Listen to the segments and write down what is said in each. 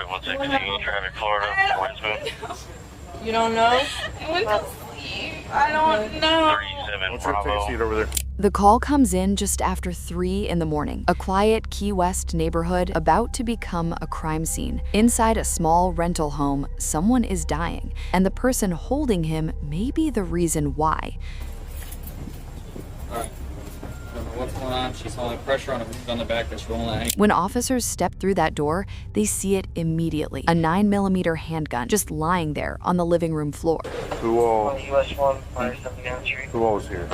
116, traffic, Florida, Winston. You don't know? I went to sleep. I don't know. 37, Bravo. Over there. The call comes in just after 3 in the morning. A quiet Key West neighborhood about to become a crime scene. Inside a small rental home, someone is dying, and the person holding him may be the reason why. All right. I don't know what's going on. She's holding pressure on the back that's rolling. When officers step through that door, they see it immediately. A 9mm handgun just lying there on the living room floor. Who all was here?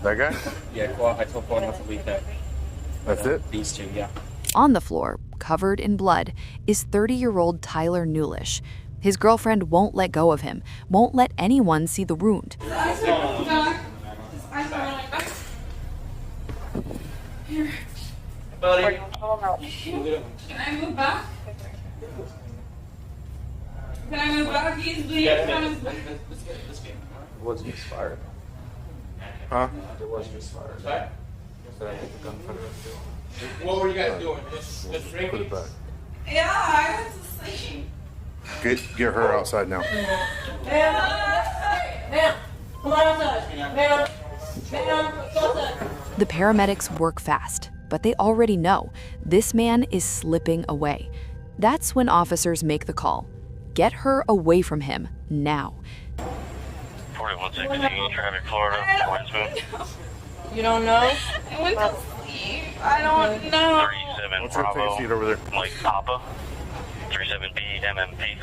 That guy? Yeah, I told Paul not to leave that. That's it? These two, yeah. On the floor, covered in blood, is 30-year-old Tyler Nulisch. His girlfriend won't let go of him, won't let anyone see the wound. Here. Buddy. Can I move back? Can I move back, please? Let's get. It was misfired. Huh? It was misfired. Sorry? What were you guys doing? Just drinking? Put it back. Yeah, I went to sleep. Get her outside now. Ma'am, come on outside. Ma'am, go outside. The paramedics work fast, but they already know this man is slipping away. That's when officers make the call. Get her away from him now. 4116, traffic, Florida, Winston. You don't know? I went to sleep. I don't know. 37, What's your Bravo. seat over there? Mike Papa. 37B, MMP.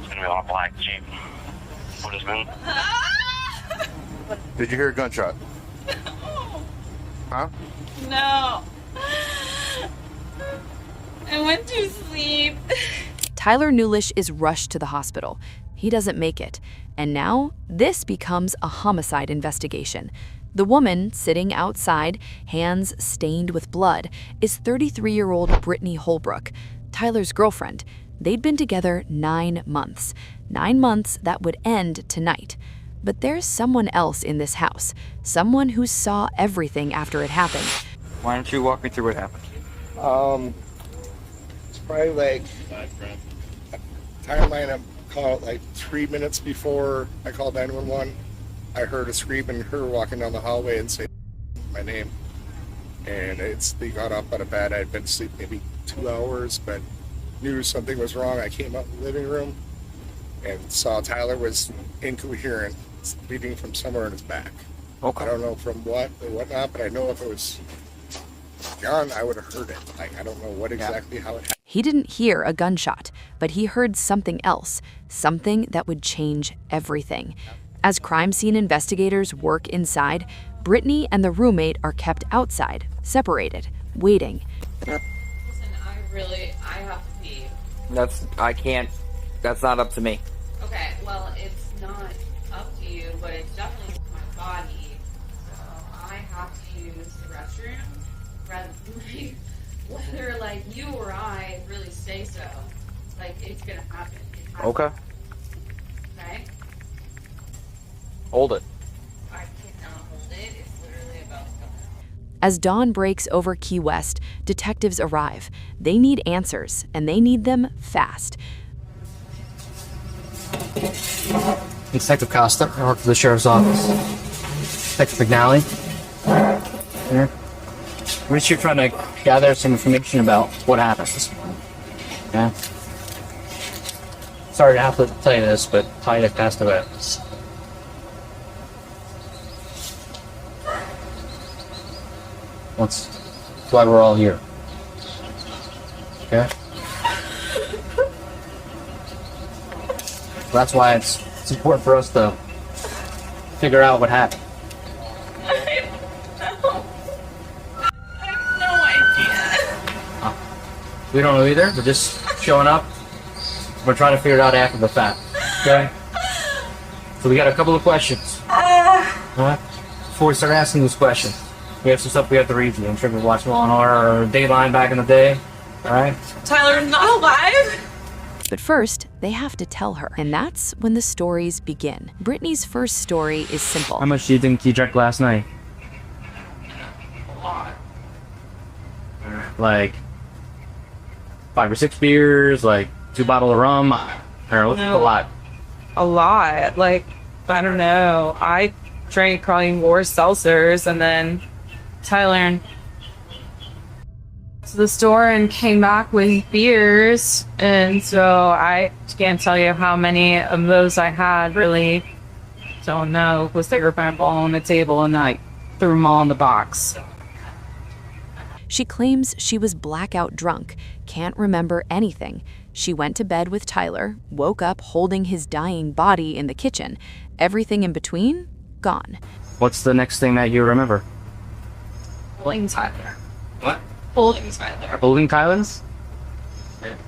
It's gonna be on a black Jeep. Winston. Did you hear a gunshot? Huh? No. I went to sleep. Tyler Nulisch is rushed to the hospital. He doesn't make it. And now, this becomes a homicide investigation. The woman sitting outside, hands stained with blood, is 33-year-old Brittany Holbrook, Tyler's girlfriend. They'd been together 9 months. 9 months that would end tonight. But there's someone else in this house, someone who saw everything after it happened. Why don't you walk me through what happened? It's probably like timeline. I called like 3 minutes before I called 911. I heard a scream and her walking down the hallway and say my name. And they got up out of bed. I'd been asleep maybe 2 hours, but knew something was wrong. I came out in the living room and saw Tyler was incoherent, bleeding from somewhere in his back. Okay. I don't know from what or whatnot, but I know if it was gun, I would have heard it. Like, I don't know what exactly how it happened. He didn't hear a gunshot, but he heard something else, something that would change everything. As crime scene investigators work inside, Brittany and the roommate are kept outside, separated, waiting. Listen, I have to pee. That's not up to me. Okay, well, it's not up to you, but it's definitely my body. So I have to use the restroom. Whether like you or I really say so, like it's gonna happen. Okay. Okay? Hold it. I cannot hold it. It's literally about to come out. As dawn breaks over Key West, detectives arrive. They need answers, and they need them fast. Detective Costa, I work for the Sheriff's Office. Detective McNally. Here. We're just here trying to gather some information about what happened. Yeah. Sorry to have to tell you this, but Tyler passed away. That's why we're all here. Okay? That's why it's important for us to figure out what happened. We don't know either. We're just showing up. We're trying to figure it out after the fact. Okay? So we got a couple of questions. Alright? Before we start asking those questions, we have some stuff we have to read you. I'm sure we watched Law and Order or Dateline back in the day. Alright? Tyler's not alive. But first, they have to tell her. And that's when the stories begin. Brittany's first story is simple. How much do you think you drank last night? A lot. Like 5 or 6 beers, like 2 bottles of rum? I don't know, a lot. A lot. Like, I don't know. I drank probably more seltzers, and then Tyler to the store and came back with beers, and so I can't tell you how many of those I had. Really don't know. Was there a ball on the table, and I threw them all in the box. She claims she was blackout drunk, can't remember anything. She went to bed with Tyler, woke up holding his dying body in the kitchen. Everything in between, gone. What's the next thing that you remember? Holding Tyler. What? Holding Tyler. Holding Tyler's?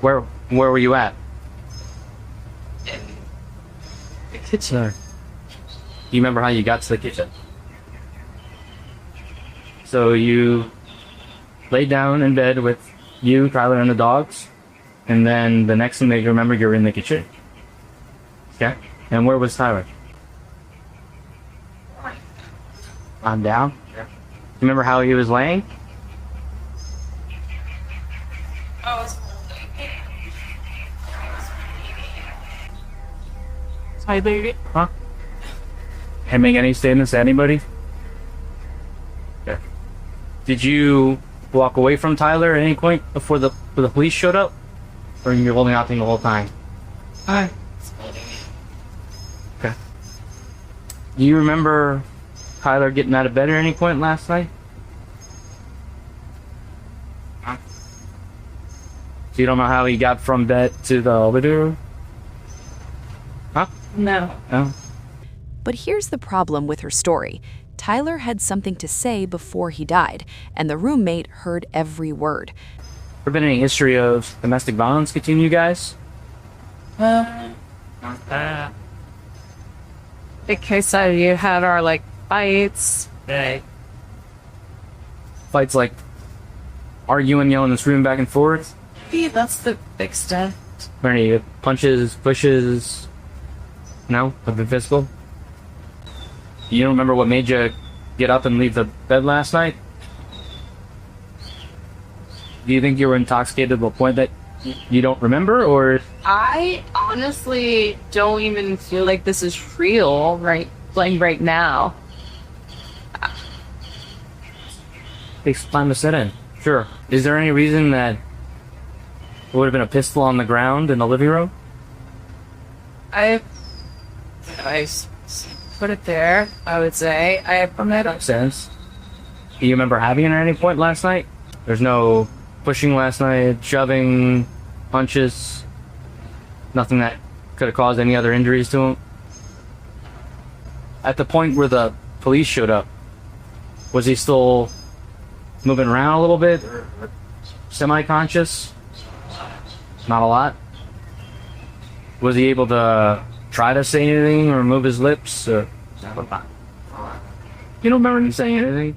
Where were you at? In the kitchen. Do you remember how you got to the kitchen? So you laid down in bed with you, Tyler, and the dogs, and then the next thing that you remember, you're in the kitchen. Okay. And where was Tyler? I'm down. Yeah. You remember how he was laying? I was holding him. Hi, baby. Huh? Can't make any statements to anybody? Okay. Did you walk away from Tyler at any point before the police showed up? Or you were holding out thing the whole time? Hi. Okay. Do you remember Tyler getting out of bed at any point last night? Huh? So you don't know how he got from bed to the living room? Huh? No. No? But here's the problem with her story. Tyler had something to say before he died, and the roommate heard every word. Ever been any history of domestic violence between you guys? Because you had our, like, fights. Hey. Fights like arguing, yelling, and screaming back and forth? Yeah, that's the extent. Or any punches, pushes? No? Nothing physical? You don't remember what made you get up and leave the bed last night? Do you think you were intoxicated to a point that you don't remember, or? I honestly don't even feel like this is real right now. Takes time to set in. Sure. Is there any reason that there would have been a pistol on the ground in the living room? I put it there, I would say. I from that Makes sense. Do you remember having it at any point last night? There's no pushing last night, shoving, punches, nothing that could have caused any other injuries to him? At the point where the police showed up, was he still moving around a little bit, or semi-conscious? Not a lot. Was he able to try to say anything or move his lips? Or you don't remember him saying anything?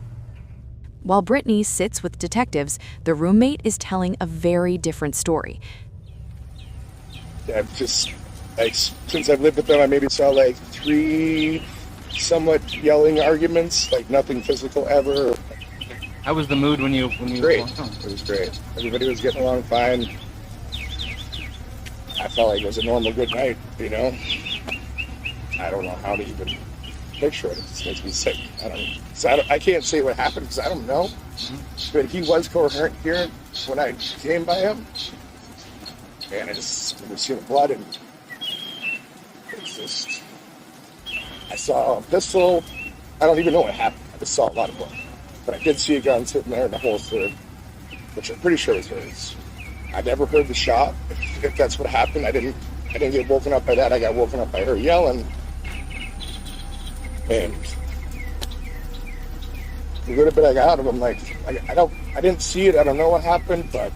While Brittany sits with detectives, the roommate is telling a very different story. I've just, like, since I've lived with them, I maybe saw like 3 somewhat yelling arguments, like nothing physical ever. How was the mood when you Great. It was great. Everybody was getting along fine. I felt like it was a normal good night, you know? I don't know how to even picture it. It just makes me sick. I can't say what happened because I don't know. Mm-hmm. But he was coherent here when I came by him. And I just was seeing the blood, and it's just, I saw a pistol. I don't even know what happened. I just saw a lot of blood. But I did see a gun sitting there in the holster, which I'm pretty sure was hers. I never heard the shot. If that's what happened, I didn't get woken up by that. I got woken up by her yelling. And the little bit I got out of him, like, I didn't see it. I don't know what happened, but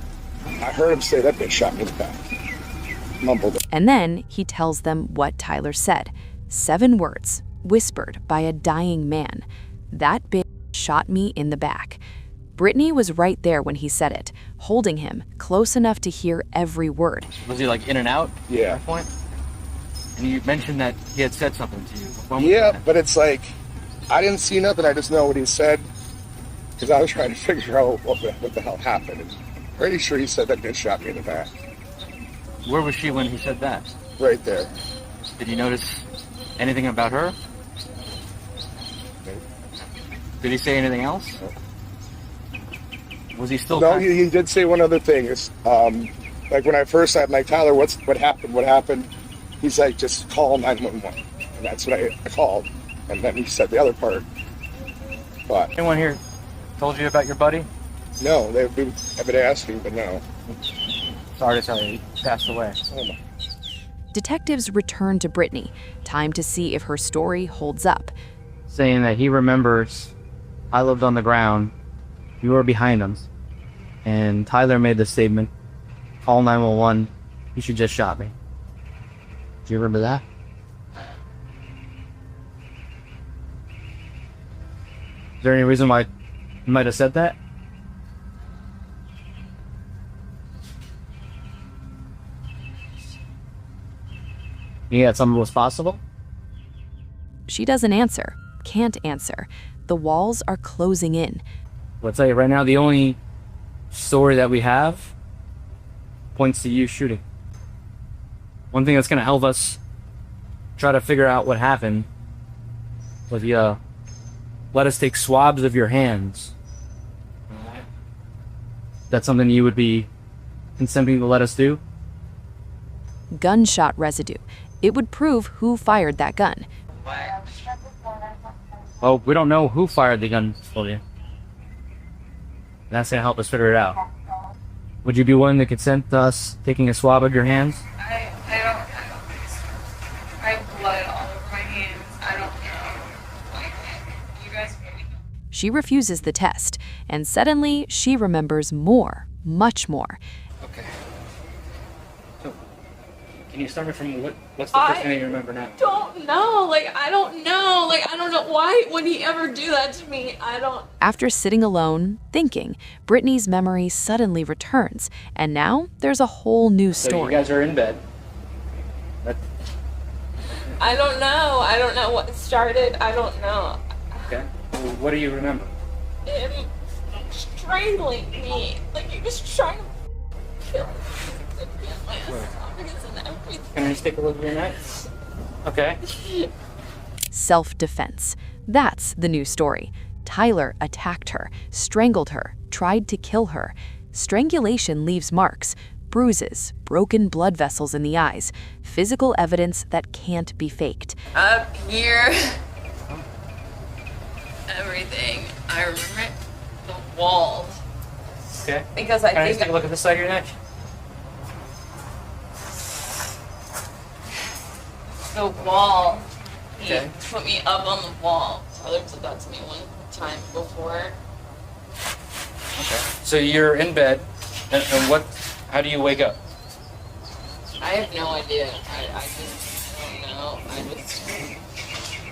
I heard him say that they shot me in the back. Mumbled it. And then he tells them what Tyler said. 7 words, whispered by a dying man. That bitch shot me in the back. Brittany was right there when he said it, holding him close enough to hear every word. Was he like in and out Yeah. at that point? And you mentioned that he had said something to you. Yeah, but it's like, I didn't see nothing. I just know what he said because I was trying to figure out what the hell happened. Pretty sure he said that bitch shot me in the back. Where was she when he said that? Right there. Did you notice anything about her? Did he say anything else? Was he still? No, he did say one other thing. Is like when I first said, like, Tyler, what happened? What happened? He's like, just call 911, and that's what I called. And then he said the other part. But Anyone here told you about your buddy? no, I've been asking, but no. Sorry to tell you, he passed away. Oh my. Detectives return to Brittany, time to see if her story holds up. Saying that he remembers I lived on the ground, you were behind him, and Tyler made the statement, call 911, he should just shot me. Do you remember that? Is there any reason why you might have said that? You thought something was possible? She doesn't answer, can't answer. The walls are closing in. I'll tell you right now, the only story that we have points to you shooting. One thing that's going to help us try to figure out what happened was you let us take swabs of your hands. That's something you would be consenting to let us do? Gunshot residue. It would prove who fired that gun. Well, we don't know who fired the gun for you. That's going to help us figure it out. Would you be willing to consent to us taking a swab of your hands? I have blood all over my hands. I don't know. Like, you guys maybe. She refuses the test, and suddenly she remembers more, much more. Okay. So, can you start me from what's the first thing that you remember now? Don't know. I don't know. I don't know why would he ever do that to me. I don't. After sitting alone, thinking, Brittany's memory suddenly returns, and now there's a whole new So story. you guys are in bed. I don't know. I don't know what started. I don't know. Okay. Well, what do you remember? Him strangling me. He was trying to kill me. My esophagus and everything. Can I just take a look at your neck? Okay. Self-defense. That's the new story. Tyler attacked her, strangled her, tried to kill her. Strangulation leaves marks, bruises, broken blood vessels in the eyes, physical evidence that can't be faked. Up here. Everything. I remember the walls. Okay. Because I Can I think just take a look at the side of your neck? the wall. He Okay. put me up on the wall. Tyler did that to me one time before. Okay. So you're in bed, and how do you wake up? I have no idea. I just don't know. I just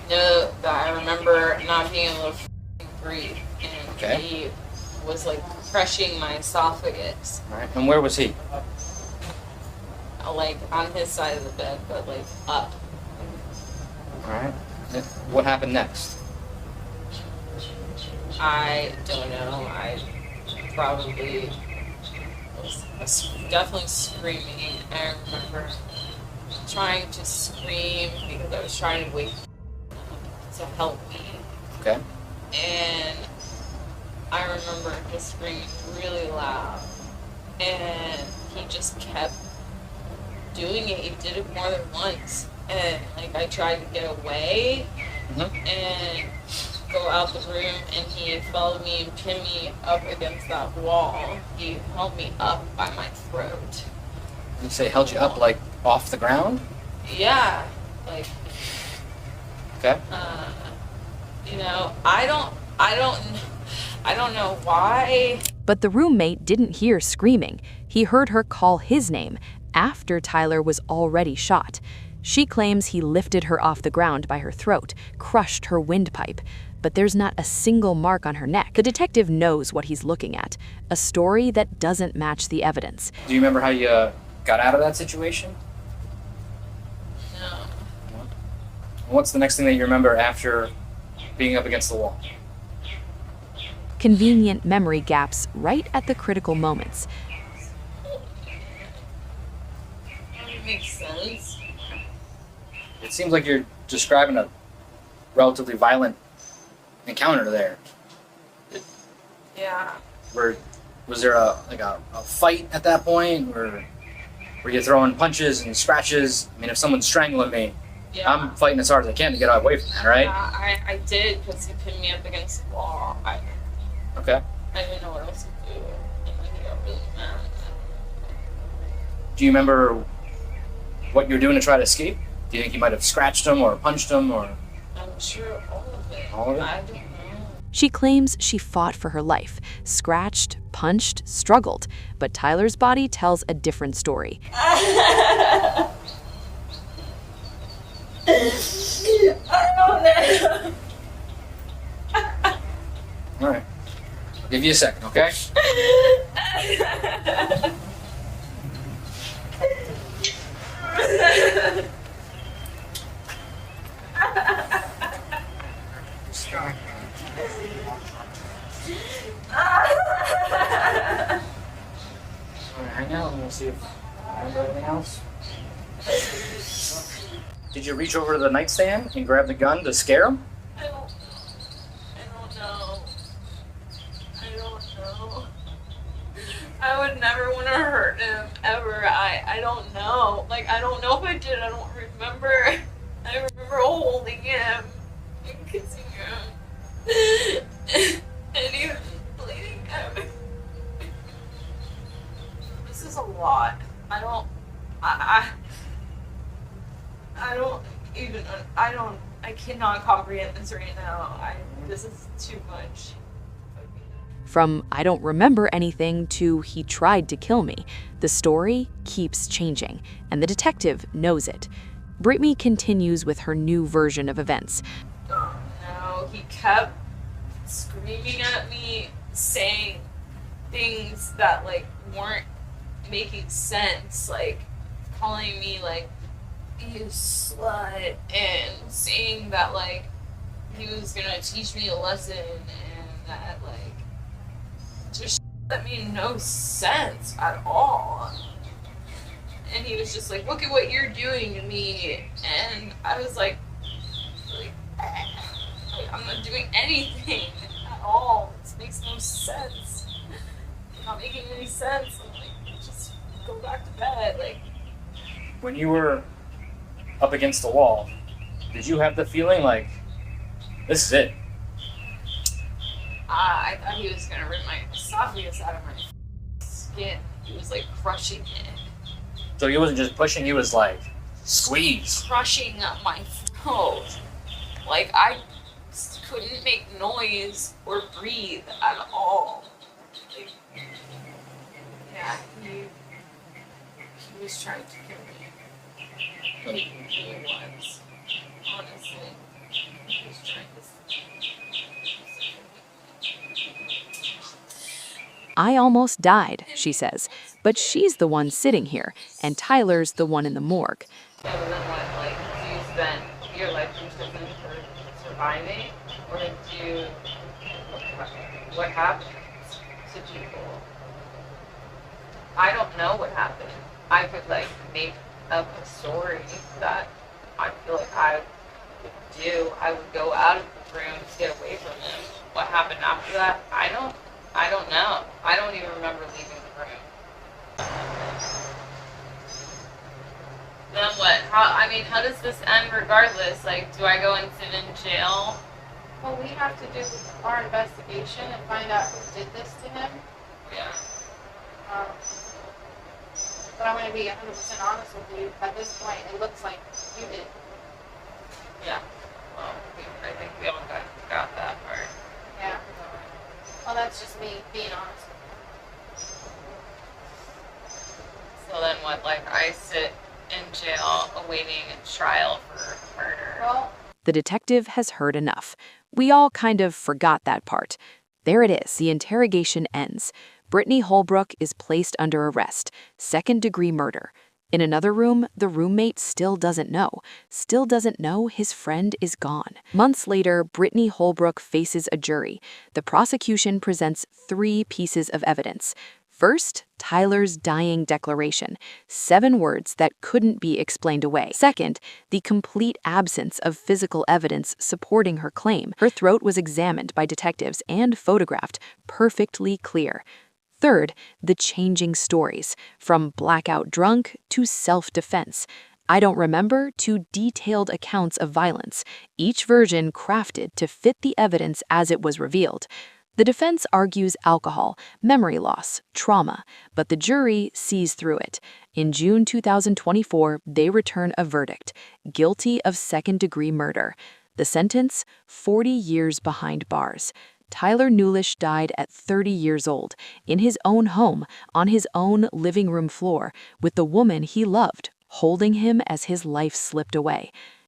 know that I remember not being able to breathe. And Okay. he was crushing my esophagus. All right. And where was he? On his side of the bed, but up. All right. And what happened next? I don't know. I probably was definitely screaming. I remember trying to scream because I was trying to wake him up to help me. Okay. And I remember just screaming really loud. And he just kept doing it. He did it more than once. And I tried to get away and go out the room, and he followed me and pinned me up against that wall. He held me up by my throat. You say held you up off the ground? Yeah, Okay. I don't know why. But the roommate didn't hear screaming. He heard her call his name after Tyler was already shot. She claims he lifted her off the ground by her throat, crushed her windpipe. But there's not a single mark on her neck. The detective knows what he's looking at, a story that doesn't match the evidence. Do you remember how you got out of that situation? No. What's the next thing that you remember after being up against the wall? Convenient memory gaps right at the critical moments. make sense? It seems like you're describing a relatively violent encounter there. Yeah. Was there a fight at that point, or were you throwing punches and scratches? I mean, if someone's strangling me, Yeah. I'm fighting as hard as I can to get away from that, right? Yeah, I did, because he pinned me up against the wall. Okay. I didn't know what else to do. And then he got really mad. Do you remember what you were doing to try to escape? Do you think you might have scratched him or punched him or? I'm sure all of it. All of it? I don't know. She claims she fought for her life, scratched, punched, struggled, but Tyler's body tells a different story. I don't know. All right. I'll give you a second, okay? Hang out and we'll see if I remember anything else. Did you reach over to the nightstand and grab the gun to scare him? I don't know. I don't know. I would never want to hurt him, ever. I don't know. Like, I don't know if I did. I don't remember. I remember holding him and kissing him. And he was bleeding out. This is a lot. I cannot comprehend this right now. This is too much. From I don't remember anything to he tried to kill me, the story keeps changing, and the detective knows it. Brittany continues with her new version of events. No, he kept screaming at me, saying things that, like, weren't making sense, like calling me, like, you slut, and saying that, like, he was gonna teach me a lesson, and that, like, just that made no sense at all. And he was just like, look at what you're doing to me. And I was like I'm not doing anything at all. This makes no sense. It's not making any sense. I'm like, just go back to bed. Like, When you were up against the wall, did you have the feeling like, this is it? I thought he was gonna rip my esophagus out of my skin. He was like crushing it. So he wasn't just pushing, he was like, squeeze. Crushing up my throat. Like, I couldn't make noise or breathe at all. Like, yeah, he was trying to kill me. He was. Honestly. He was trying to. I almost died, she says, but she's the one sitting here, and Tyler's the one in the morgue. Yeah, but then what, like, do you spend your life in prison for surviving? Or do you, what happens to people? I don't know what happened. I could, like, make up a story that I feel like I would do. I would go out of the room to get away from him. What happened after that? I don't know. I don't even remember leaving the room. Then what? How does this end regardless? Like, do I go and sit in jail? Well, we have to do our investigation and find out who did this to him. Yeah. But I'm going to be 100% honest with you. At this point, it looks like you did. Yeah. Well, I think we all got that part. Yeah. Well, that's just me being honest. So then what? Like, I sit in jail awaiting a trial for murder. Well, The detective has heard enough. We all kind of forgot that part. There it is, the interrogation ends. Brittany Holbrook is placed under arrest, second-degree murder. In another room, the roommate still doesn't know his friend is gone. Months later, Brittany Holbrook faces a jury. The prosecution presents 3 pieces of evidence. First, Tyler's dying declaration, 7 words that couldn't be explained away. Second, the complete absence of physical evidence supporting her claim. Her throat was examined by detectives and photographed, perfectly clear. Third, the changing stories, from blackout drunk to self-defense. I don't remember to detailed accounts of violence, each version crafted to fit the evidence as it was revealed. The defense argues alcohol, memory loss, trauma, but the jury sees through it. In June 2024, they return a verdict, guilty of second-degree murder. The sentence, 40 years behind bars. Tyler Nulisch died at 30 years old, in his own home, on his own living room floor, with the woman he loved, holding him as his life slipped away.